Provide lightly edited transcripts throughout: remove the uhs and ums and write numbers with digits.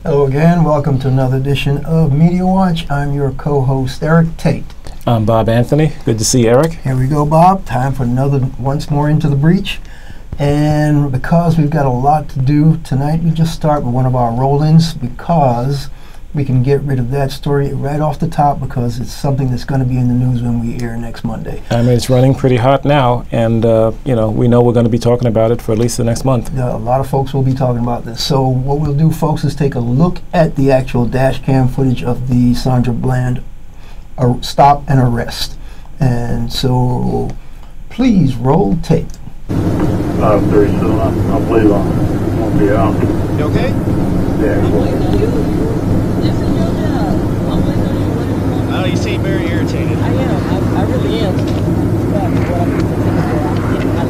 Hello again. Welcome to another edition of Media Watch. I'm your co-host, Eric Tait. I'm Bob Anthony. Good to see Eric. Here we go, Bob. Time for another once more Into the Breach. And because we've got a lot to do tonight, we just start with one of our roll-ins because we can get rid of that story right off the top because it's something that's going to be in the news when we air next Monday. I mean, it's running pretty hot now, and we know we're going to be talking about it for at least the next month. A lot of folks will be talking about this. So what we'll do, folks, is take a look at the actual dash cam footage of the Sandra Bland stop and arrest. And so please roll tape. 537, I believe I'm going to be out. You okay? Yeah, cool. This is your job. I'm waiting on you. What do you want? Oh, you seem very irritated. I am. I really am.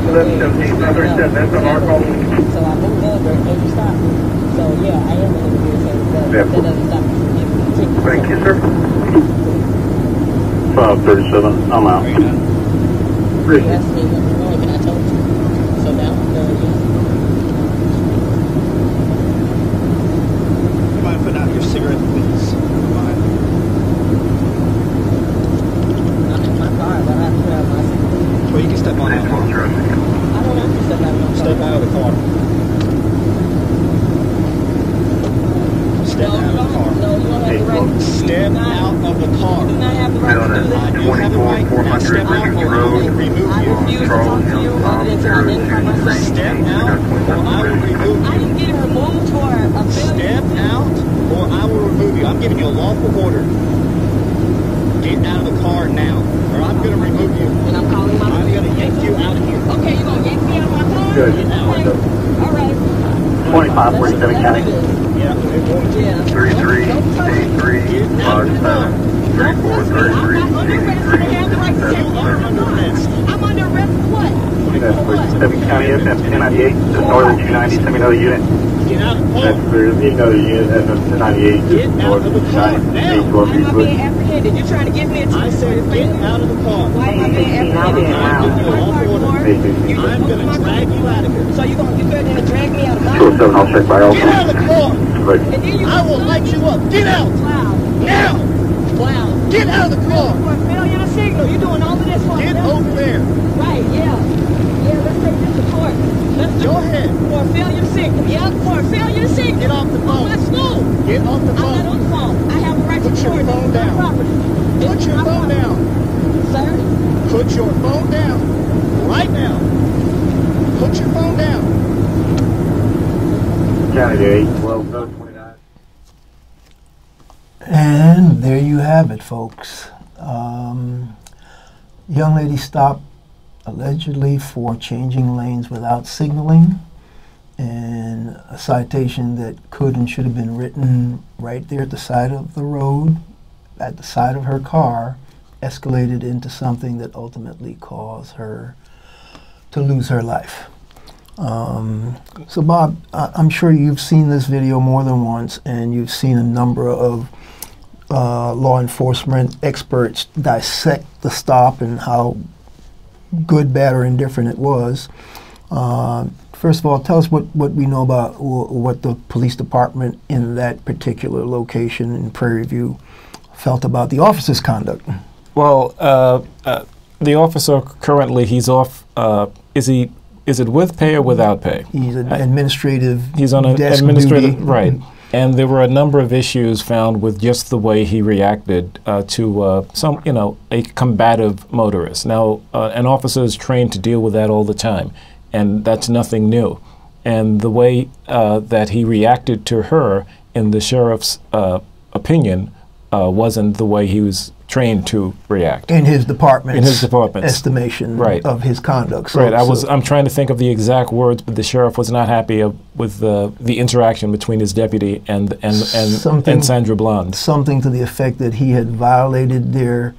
1117, 537, that's on our call. So I moved over and you stopped me. So yeah, I am a little irritated, but Yeah, that doesn't stop me from giving you a ticket. Thank you, sir. 537, I'm out. Are you done? You asked me what you wanted and I told you. So now I'm done, yeah. You mind putting out your cigarette, please? Mind? I'm in my car, but I have to put out my cigarette. Well, you can step on that car. I don't have to step out of my car. Step out of the car. Step out of the car. No, you don't have the right. Step out of the car. You do not have the right to do that. You have the right to step out or I will remove I you. refuse to talk to you other than to identify myself. Step out or I will remove I you. didn't get removed for a failure. Step out or I will remove you. I'm giving you a lawful order. Get out of the car now or I'm going to remove you. And I'm calling my I'm going to yank you out of here. Okay, you're going to yank me out of my car? Good. Okay. All right. 2547 County. Yeah, they're going to. Yeah. 3383 57 3433 You are under arrest. I'm under arrest for what? That's For what? 47 County FM 1098, just north of 290, send me another unit. Get out of the car. That's for another unit, FM 1098, Get just out north of of the car 290, now. 812 Why am I Eastwood. being apprehended? You're trying to give me a ticket. I said get out of the car. Why am I being apprehended? I'm giving you a lawful order. I'm going to drag you out of here. So you're going to drag me out of my 207, I'll check by also. Get out of the car. Right. And then you I will light you up. Get out. Wow. Now. Wow. Get out of the car. For a failure to signal. You're doing all of this for a Get failure. over there. Right, yeah. Yeah, let's take this to court. Let's do Go it. ahead. For a failure to signal. Yeah, for a failure to signal. Get off the On phone. my school. Get off the I'm not on phone. the phone. I have a right to Put your court. phone It's my down. property. Put It's your my phone property. down. Sir? Put your phone down. Right now. Put your phone down. County to 812, 29. And there you have it, folks. Young lady stopped allegedly for changing lanes without signaling, and a citation that could and should have been written right there at the side of the road, at the side of her car, escalated into something that ultimately caused her to lose her life. So Bob, I'm sure you've seen this video more than once, and you've seen a number of law enforcement experts dissect the stop and how good, bad, or indifferent it was. First of all, tell us what we know about what the police department in that particular location in Prairie View felt about the officer's conduct. Well, the officer currently, he's off. Is it with pay or without pay? He's an administrative. He's on an desk administrative, duty. right. And there were a number of issues found with just the way he reacted to a combative motorist. Now, an officer is trained to deal with that all the time, and that's nothing new. And the way that he reacted to her, in the sheriff's opinion, wasn't the way he was trained to react. In his department's estimation right. of his conduct. So, right. I'm trying to think of the exact words, but the sheriff was not happy with the interaction between his deputy and Sandra Bland. Something to the effect that he had violated their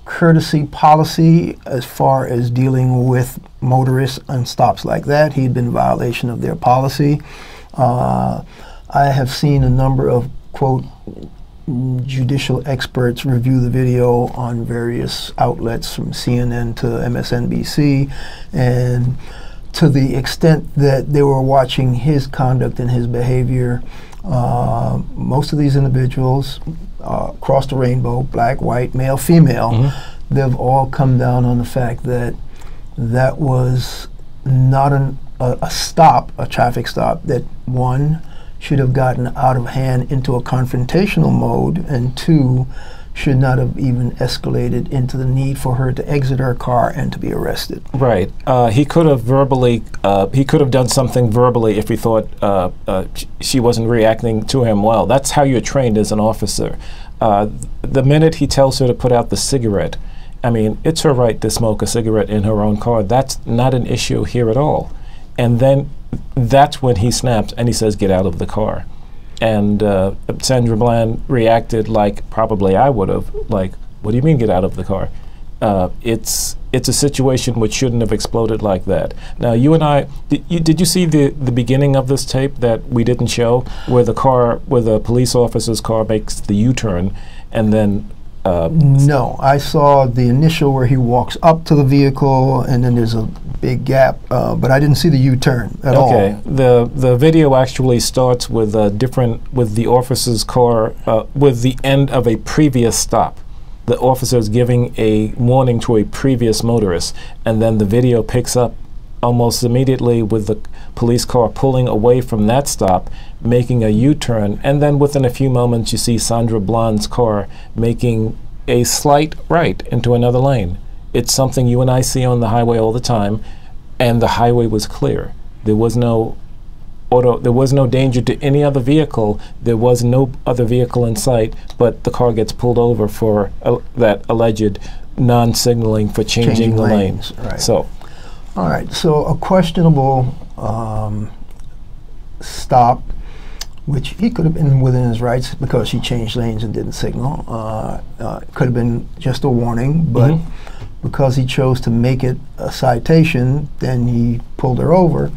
courtesy policy as far as dealing with motorists on stops like that. He'd been in violation of their policy. I have seen a number of, quote, judicial experts review the video on various outlets from CNN to MSNBC, and to the extent that they were watching his conduct and his behavior, Most of these individuals across the rainbow, black, white, male, female, they've all come down on the fact that that was not a stop, a traffic stop, that one, should have gotten out of hand into a confrontational mode, and two, should not have even escalated into the need for her to exit her car and to be arrested. Right. He could have verbally, he could have done something verbally if he thought she wasn't reacting to him well. That's how you're trained as an officer. The minute he tells her to put out the cigarette, I mean, it's her right to smoke a cigarette in her own car. That's not an issue here at all. And then that's when he snaps and he says, "Get out of the car." And Sandra Bland reacted like probably I would have, like, "What do you mean get out of the car?" It's a situation which shouldn't have exploded like that. Now, you and I, did you see the beginning of this tape that we didn't show, where the police officer's car makes the U-turn, and then no, I saw the initial where he walks up to the vehicle and then there's a big gap, but I didn't see the U-turn at all. Okay, the video actually starts with with the officer's car, with the end of a previous stop. The officer is giving a warning to a previous motorist, and then the video picks up almost immediately with the police car pulling away from that stop, making a U-turn, and then within a few moments you see Sandra Bland's car making a slight right into another lane. It's something you and I see on the highway all the time, and the highway was clear. There was no danger to any other vehicle. There was no other vehicle in sight, but the car gets pulled over for that alleged non-signaling for changing the lanes. Right. So. All right, so a questionable stop, which he could have been within his rights because she changed lanes and didn't signal. Could have been just a warning, but because he chose to make it a citation, then he pulled her over.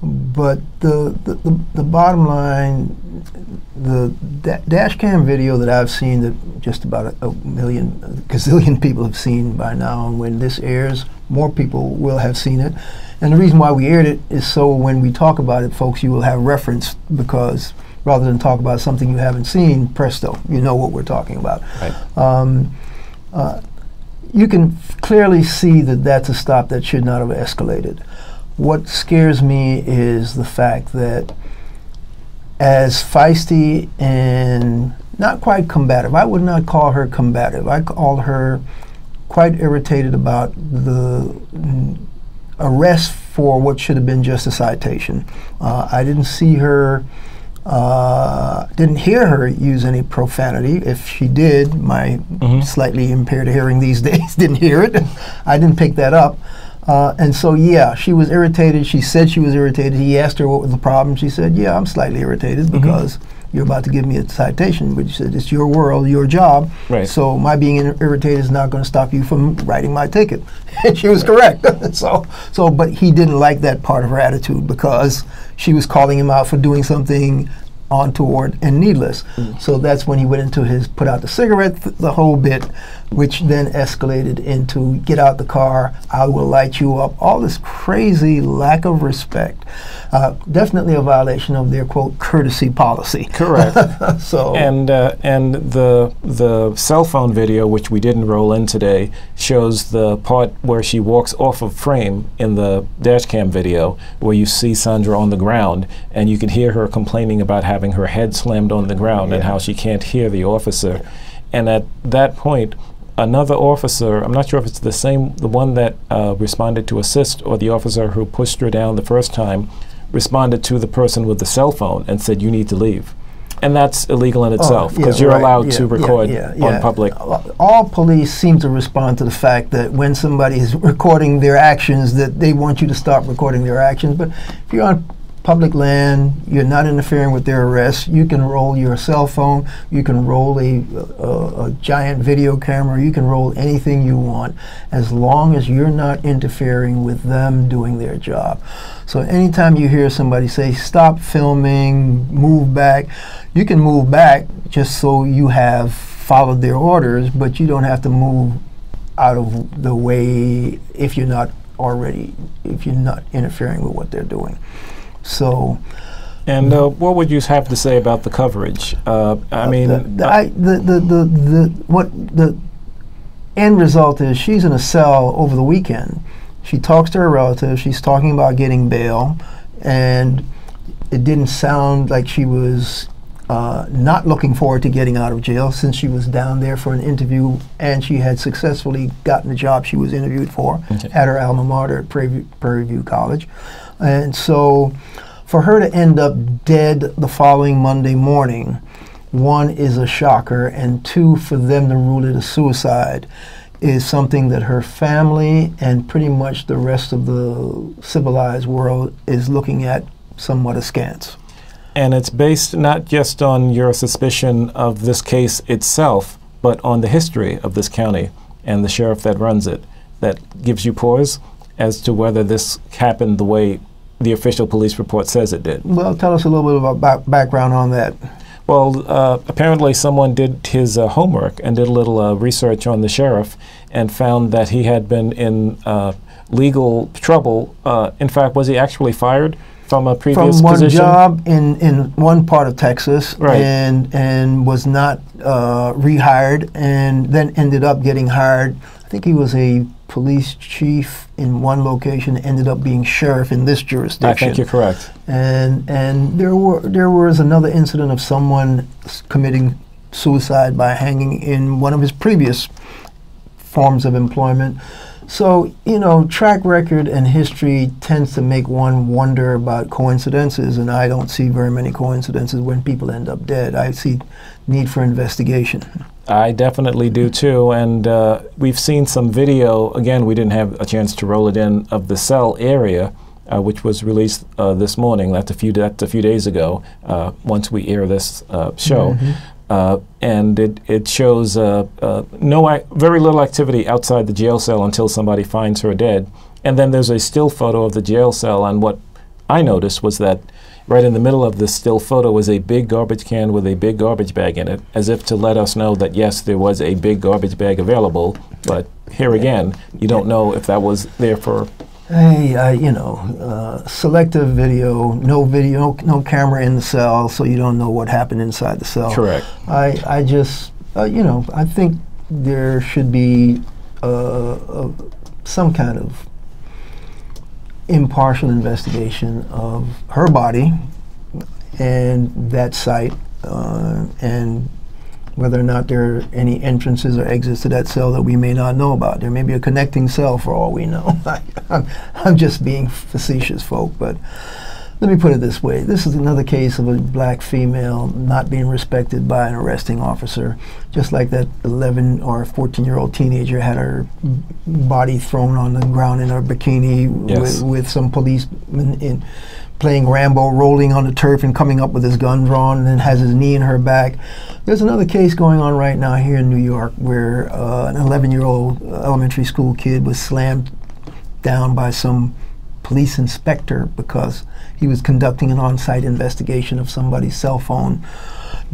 But the bottom line, the dash cam video that I've seen, that just about a gazillion people have seen by now, and when this airs, more people will have seen it. And the reason why we aired it is so when we talk about it, folks, you will have reference, because rather than talk about something you haven't seen, presto, you know what we're talking about. Right. You can clearly see that that's a stop that should not have escalated. What scares me is the fact that, as feisty and not quite combative, I would not call her combative, I call her quite irritated about the arrest for what should have been just a citation. I didn't see her, didn't hear her use any profanity. If she did, my slightly impaired hearing these days didn't hear it. I didn't pick that up. And so, yeah, she was irritated. She said she was irritated. He asked her what was the problem. She said, "Yeah, I'm slightly irritated because you're about to give me a citation." But she said, "It's your world, your job. Right. So my being irritated is not going to stop you from writing my ticket." And she was correct. But he didn't like that part of her attitude because she was calling him out for doing something untoward and needless. So that's when he went into his put out the cigarette, the whole bit, which then escalated into "get out the car, I will light you up." All this crazy lack of respect. Definitely a violation of their, quote, courtesy policy. Correct. So and the cell phone video, which we didn't roll in today, shows the part where she walks off of frame in the dash cam video, where you see Sandra on the ground, and you can hear her complaining about having her head slammed on the ground and how she can't hear the officer. And at that point, another officer, I'm not sure if it's the one that responded to assist, or the officer who pushed her down the first time, responded to the person with the cell phone and said, "You need to leave." And that's illegal in itself, because you're allowed to record on public. All police seem to respond to the fact that when somebody is recording their actions, that they want you to stop recording their actions. But if you're on public land, you're not interfering with their arrest, you can roll your cell phone, you can roll a giant video camera, you can roll anything you want, as long as you're not interfering with them doing their job. So anytime you hear somebody say, "Stop filming, move back," you can move back just so you have followed their orders, but you don't have to move out of the way if you're not interfering with what they're doing. So And what would you have to say about the coverage? I mean, what the end result is, she's in a cell over the weekend. She talks to her relatives. She's talking about getting bail, and it didn't sound like she was not looking forward to getting out of jail, since she was down there for an interview and she had successfully gotten the job she was interviewed for at her alma mater at Prairie View College. And so for her to end up dead the following Monday morning, one, is a shocker, and two, for them to rule it a suicide is something that her family and pretty much the rest of the civilized world is looking at somewhat askance. And it's based not just on your suspicion of this case itself, but on the history of this county and the sheriff that runs it, that gives you pause as to whether this happened the way the official police report says it did. Well, tell us a little bit about background on that. Well, apparently someone did his homework and did a little research on the sheriff and found that he had been in legal trouble. In fact, was he actually fired from a previous position? From one job in one part of Texas, right, and was not rehired, and then ended up getting hired. I think he was a police chief in one location, ended up being sheriff in this jurisdiction. I think you're correct. And there was another incident of someone committing suicide by hanging in one of his previous forms of employment. So, you know, track record and history tends to make one wonder about coincidences, and I don't see very many coincidences when people end up dead. I see need for investigation. I definitely do too, and we've seen some video. Again, we didn't have a chance to roll it in, of the cell area, which was released this morning. That's a few days ago. Once we air this show. And it shows very little activity outside the jail cell until somebody finds her dead. And then there's a still photo of the jail cell, and what I noticed was that right in the middle of this still photo was a big garbage can with a big garbage bag in it, as if to let us know that, yes, there was a big garbage bag available, but here again, you don't know if that was there for... Hey, you know, selective video, no camera in the cell, so you don't know what happened inside the cell. Correct. I just, you know, I think there should be some kind of impartial investigation of her body and that site, and whether or not there are any entrances or exits to that cell that we may not know about. There may be a connecting cell for all we know. I'm just being facetious, folk, but let me put it this way. This is another case of a black female not being respected by an arresting officer, just like that 11 or 14-year-old teenager had her body thrown on the ground in her bikini, yes, with some policemen playing Rambo, rolling on the turf and coming up with his gun drawn, and then has his knee in her back. There's another case going on right now here in New York where an 11-year-old elementary school kid was slammed down by some police inspector because he was conducting an on-site investigation of somebody's cell phone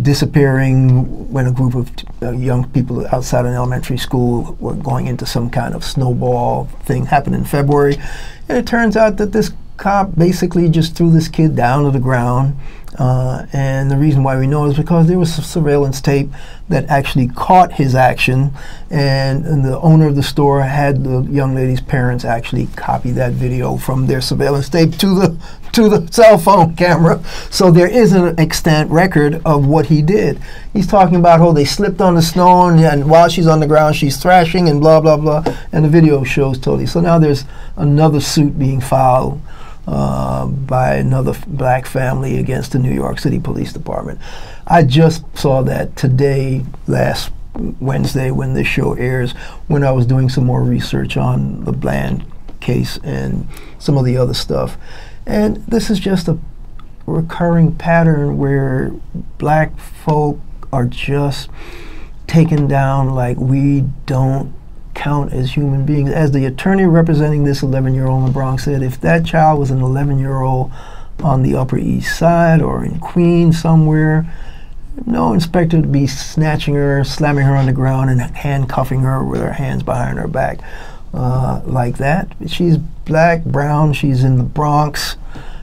disappearing when a group of young people outside an elementary school were going into some kind of snowball thing. Happened in February, and it turns out that this cop basically just threw this kid down to the ground, and the reason why we know is because there was surveillance tape that actually caught his action, and the owner of the store had the young lady's parents actually copy that video from their surveillance tape to the cell phone camera. So there is an extant record of what he did. He's talking about how they slipped on the snow, and while she's on the ground she's thrashing and blah blah blah, and the video shows totally. So now there's another suit being filed by another black family against the New York City Police Department. I just saw that today, last Wednesday, when this show airs, when I was doing some more research on the Bland case and some of the other stuff. And this is just a recurring pattern where black folk are just taken down like we don't count as human beings. As the attorney representing this 11-year-old in the Bronx said, if that child was an 11-year-old on the Upper East Side or in Queens somewhere, no inspector would be snatching her, slamming her on the ground, and handcuffing her with her hands behind her back like that. She's black, brown, she's in the Bronx,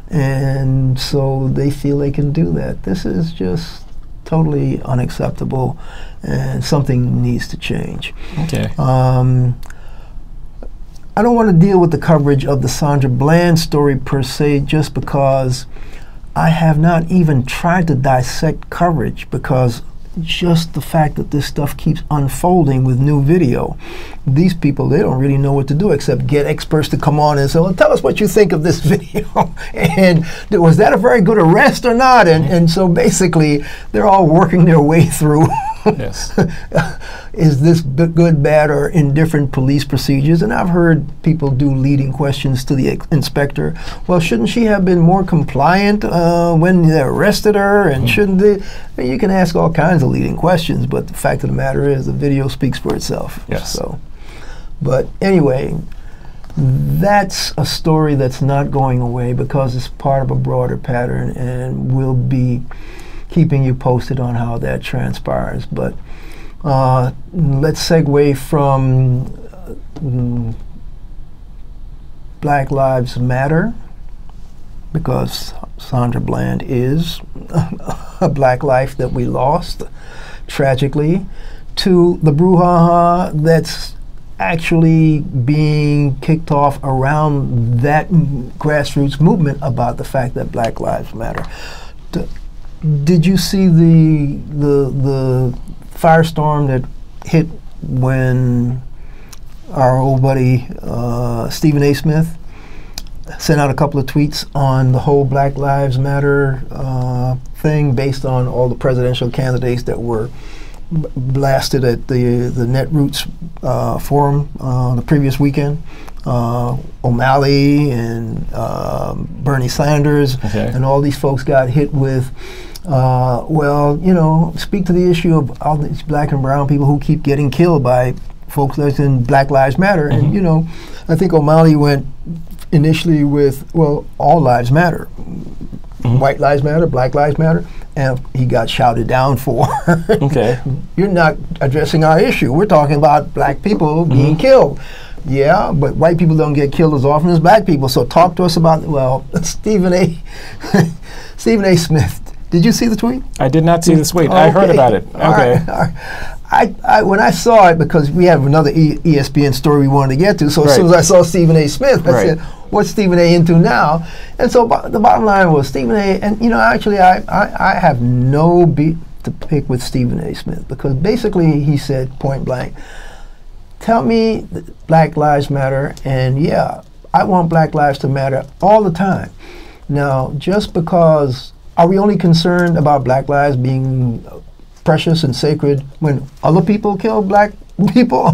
And so they feel they can do that. This is just totally unacceptable, and something needs to change. Okay. I don't want to deal with the coverage of the Sandra Bland story per se, just because I have not even tried to dissect coverage, because just the fact that this stuff keeps unfolding with new video, these people, they don't really know what to do except get experts to come on and say, well, tell us what you think of this video. And was that a very good arrest or not? And so basically, they're all working their way through Yes. is this good, bad, or indifferent police procedures? And I've heard people do leading questions to the inspector. Well, shouldn't she have been more compliant when they arrested her? And shouldn't they? I mean, you can ask all kinds of leading questions, but the fact of the matter is the video speaks for itself. Yes. So, but anyway, that's a story that's not going away, because it's part of a broader pattern, and we'll be keeping you posted on how that transpires. But let's segue from Black Lives Matter, because Sandra Bland is a black life that we lost tragically, to the brouhaha that's actually being kicked off around that grassroots movement about the fact that Black Lives Matter. Did you see the firestorm that hit when our old buddy Stephen A. Smith sent out a couple of tweets on the whole Black Lives Matter thing, based on all the presidential candidates that were blasted at the Netroots forum the previous weekend? O'Malley and Bernie Sanders, and all these folks got hit with, well, you know, speak to the issue of all these black and brown people who keep getting killed by folks that's in Black Lives Matter. And, you know, I think O'Malley went initially with, well, all lives matter. White lives matter, Black lives matter, and he got shouted down for. Okay. You're not addressing our issue. We're talking about black people being killed. Yeah, but white people don't get killed as often as black people. So talk to us about, well, Stephen A. Smith. Did you see the tweet? I did not see the tweet. I heard about it. Okay. All right. I when I saw it, because we have another ESPN story we wanted to get to, so as soon as I saw Stephen A. Smith, I said, what's Stephen A. into now? And so the bottom line was Stephen A. And, you know, actually I have no beat to pick with Stephen A. Smith, because basically he said point blank, tell me that Black Lives Matter, and yeah, I want Black lives to matter all the time. Now, just because, are we only concerned about black lives being precious and sacred when other people kill black people?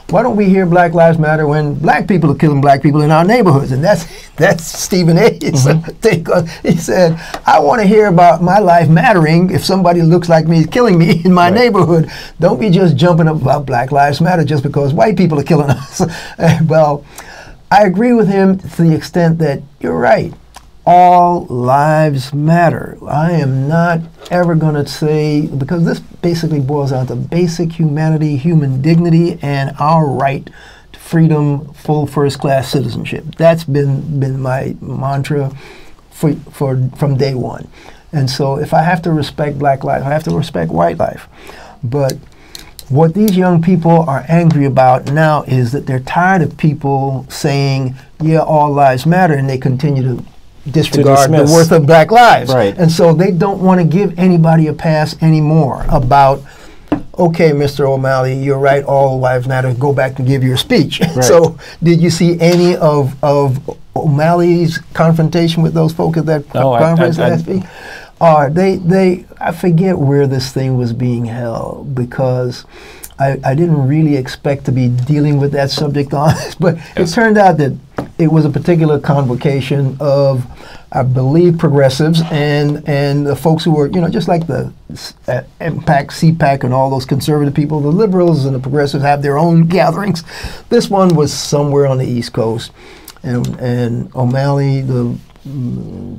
Why don't we hear Black Lives Matter when black people are killing black people in our neighborhoods? And that's Stephen A.'s take on. He said, I want to hear about my life mattering if somebody looks like me is killing me in my neighborhood. Don't be just jumping up about Black Lives Matter just because white people are killing us. Well, I agree with him to the extent that you're right. All lives matter. I am not ever going to say, because this basically boils down to basic humanity, human dignity, and our right to freedom, full first-class citizenship. That's been my mantra from day one. And so if I have to respect black life, I have to respect white life. But what these young people are angry about now is that they're tired of people saying, yeah, all lives matter, and they continue to disregard the worth of black lives. And so they don't want to give anybody a pass anymore about, okay, Mr. O'Malley, you're right, all lives matter, go back and give your speech. So did you see any of O'Malley's confrontation with those folk at that conference last week? I forget where this thing was being held, because I didn't really expect to be dealing with that subject on this, but it turned out that it was a particular convocation of, I believe, progressives and the folks who were, you know, just like the MPAC, CPAC, and all those conservative people. The liberals and the progressives have their own gatherings. This one was somewhere on the East Coast, and O'Malley, the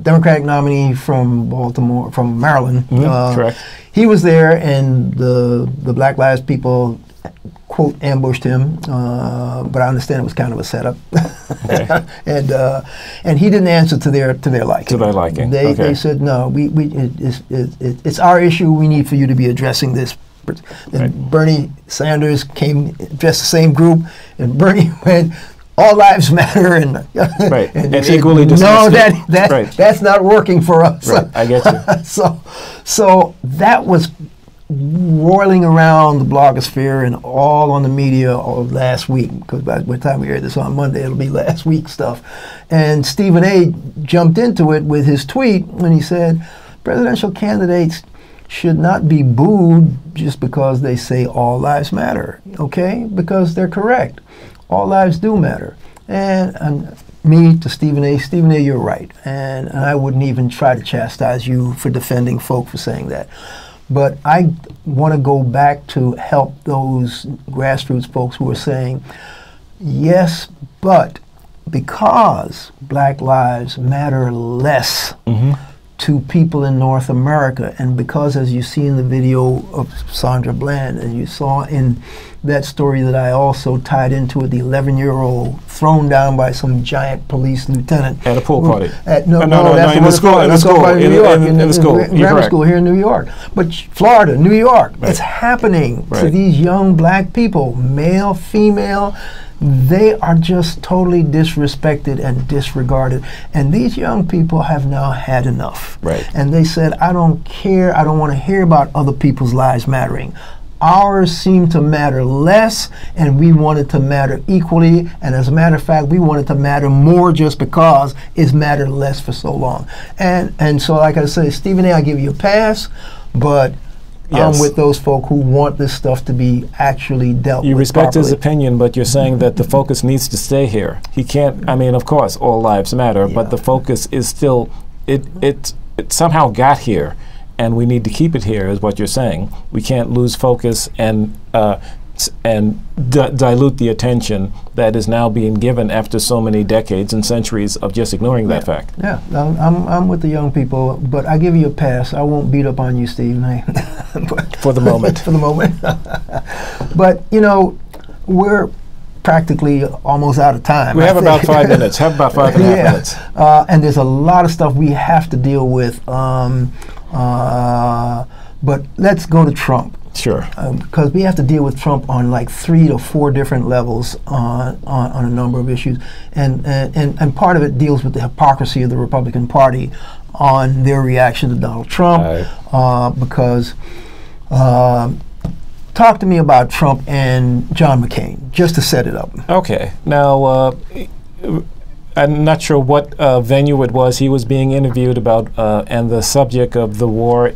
Democratic nominee from Baltimore, from Maryland, correct. He was there, and the Black Lives people quote, ambushed him, but I understand it was kind of a setup. Okay. And he didn't answer to their liking. To their liking. They said, no, it's our issue. We need for you to be addressing this. And Right. Bernie Sanders came, addressed the same group, and Bernie went, all lives matter, and Right. And said, equally dismissed no, it. Right. that's not working for us. Right. I get you. So that was roiling around the blogosphere and all on the media all last week, because by the time we hear this on Monday, it'll be last week stuff. And Stephen A. jumped into it with his tweet when he said, presidential candidates should not be booed just because they say all lives matter, okay? Because they're correct. All lives do matter. And me to Stephen A., you're right. And I wouldn't even try to chastise you for defending folk for saying that. But I want to go back to help those grassroots folks who are saying, yes, but because Black lives matter less to people in North America, and because, as you see in the video of Sandra Bland, and you saw in that story that I also tied into it, the 11-year-old thrown down by some giant police lieutenant At a pool party. No, that's in the school. In the school. In the school. Grammar school here in New York. But Florida, New York, Right. it's happening to Right. these young black people, male, female. They are just totally disrespected and disregarded. And these young people have now had enough. Right. And they said, I don't care, I don't want to hear about other people's lives mattering. Ours seem to matter less, and we want it to matter equally. And as a matter of fact, we want it to matter more just because it's mattered less for so long. And so, like I say, Stephen A., I give you a pass, but Yes. I'm with those folk who want this stuff to be actually dealt with. You respect his properly. opinion, but you're saying that the focus needs to stay here. He can't, I mean, of course, all lives matter, but the focus is still, it somehow got here, and we need to keep it here, is what you're saying. We can't lose focus and dilute the attention that is now being given after so many decades and centuries of just ignoring that fact. Yeah, I'm with the young people, but I give you a pass. I won't beat up on you, Steve. For the moment. For the moment. But, you know, we're practically almost out of time. We have about 5 minutes. And a half minutes. And there's a lot of stuff we have to deal with. But let's go to Trump. Sure. Because we have to deal with Trump on like 3 to 4 different levels on a number of issues. And part of it deals with the hypocrisy of the Republican Party on their reaction to Donald Trump. Because talk to me about Trump and John McCain, just to set it up. Okay. Now, I'm not sure what venue it was. He was being interviewed about, and the subject of the war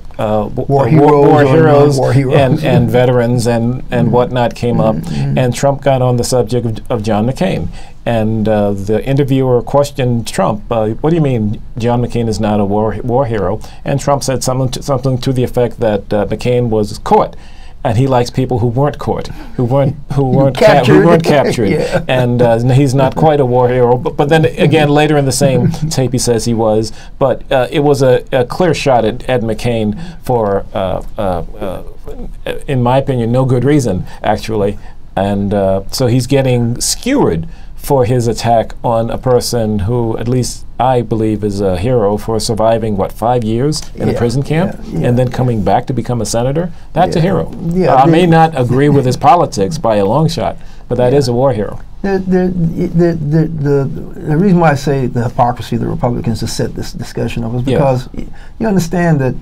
heroes and veterans and whatnot came up, and Trump got on the subject of John McCain. And the interviewer questioned Trump, what do you mean John McCain is not a war hero? And Trump said something to the effect that McCain was caught. And he likes people who weren't caught, who weren't captured, Yeah. and he's not quite a war hero. But then again, later in the same tape, he says he was. But it was a clear shot at McCain for, in my opinion, no good reason, actually. And so he's getting skewered for his attack on a person who, at least I believe, is a hero for surviving, what, 5 years in a prison camp and then coming back to become a senator? That's a hero. I may not agree with his politics by a long shot, but that is a war hero. The reason why I say the hypocrisy of the Republicans to set this discussion up is because you understand that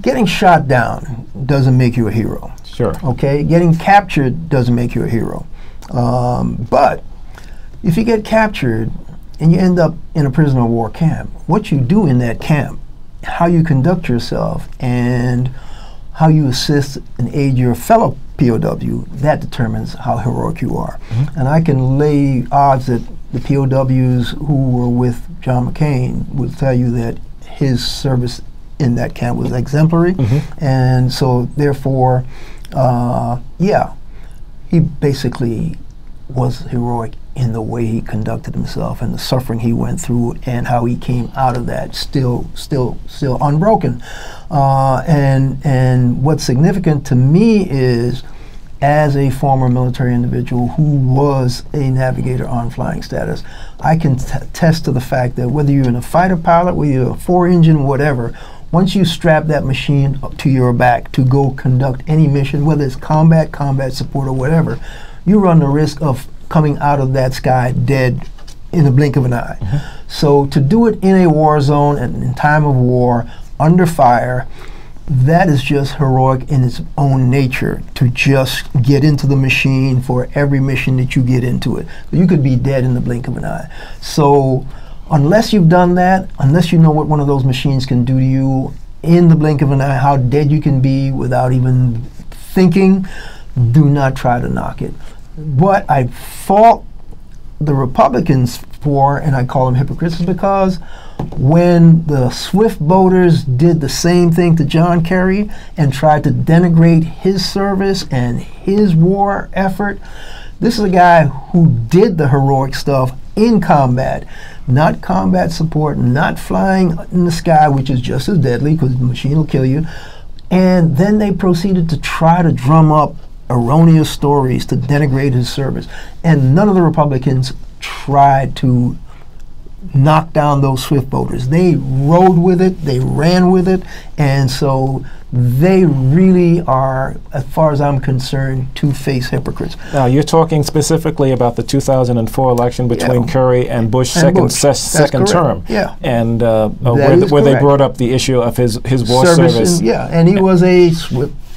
getting shot down doesn't make you a hero. Sure. Okay? Getting captured doesn't make you a hero. But if you get captured and you end up in a prisoner of war camp, what you do in that camp, how you conduct yourself, and how you assist and aid your fellow POW, that determines how heroic you are. And I can lay odds that the POWs who were with John McCain will tell you that his service in that camp was exemplary. And so therefore, he basically was heroic in the way he conducted himself and the suffering he went through and how he came out of that still unbroken. And what's significant to me is as a former military individual who was a navigator on flying status, I can attest to the fact that whether you're in a fighter pilot, whether you're a 4-engine, whatever, once you strap that machine up to your back to go conduct any mission, whether it's combat support, or whatever, you run the risk of coming out of that sky dead in the blink of an eye. So to do it in a war zone and in time of war, under fire, that is just heroic in its own nature, to just get into the machine for every mission that you get into it. You could be dead in the blink of an eye. So unless you've done that, unless you know what one of those machines can do to you in the blink of an eye, how dead you can be without even thinking, do not try to knock it. What I fault the Republicans for, and I call them hypocrites, is because when the Swiftboaters did the same thing to John Kerry and tried to denigrate his service and his war effort, this is a guy who did the heroic stuff in combat, not combat support, not flying in the sky, which is just as deadly because the machine will kill you. And then they proceeded to try to drum up erroneous stories to denigrate his service. And none of the Republicans tried to knock down those Swiftboaters. They rode with it, they ran with it, and so they really are, as far as I'm concerned, two-faced hypocrites. Now, you're talking specifically about the 2004 election between Kerry and Bush, second term. Yeah. And where they brought up the issue of his war service. Yeah, and he was a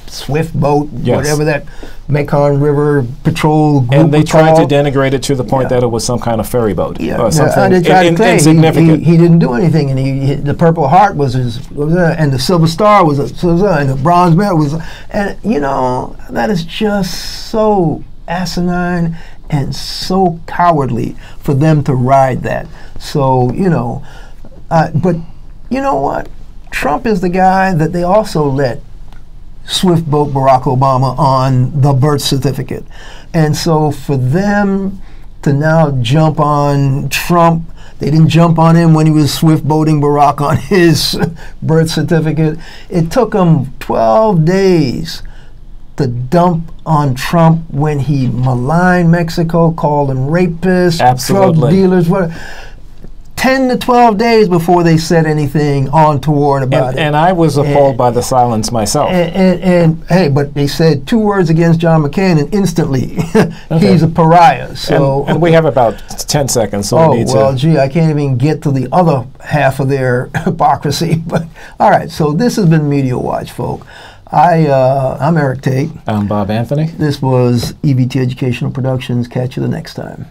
Swift boat, whatever that Mekong River Patrol group. And they tried to denigrate it to the point that it was some kind of ferry boat. Yeah, something insignificant. He didn't do anything, and the Purple Heart was his, and the Silver Star was and the Bronze Medal was, and you know, that is just so asinine and so cowardly for them to ride that. So, you know, but you know what? Trump is the guy that they also let Swift boat Barack Obama on the birth certificate. And so for them to now jump on Trump, they didn't jump on him when he was swift boating Barack on his birth certificate. It took them 12 days to dump on Trump when he maligned Mexico, called them rapists, drug dealers, whatever. 10 to 12 days before they said anything untoward about it. And I was appalled by the silence myself. And hey, but they said 2 words against John McCain, and instantly he's a pariah. So and we have about 10 secons, so we need well, gee, I can't even get to the other half of their hypocrisy. But all right, so this has been Media Watch, folk. I'm Eric Tait. I'm Bob Anthony. This was EBT Educational Productions. Catch you the next time.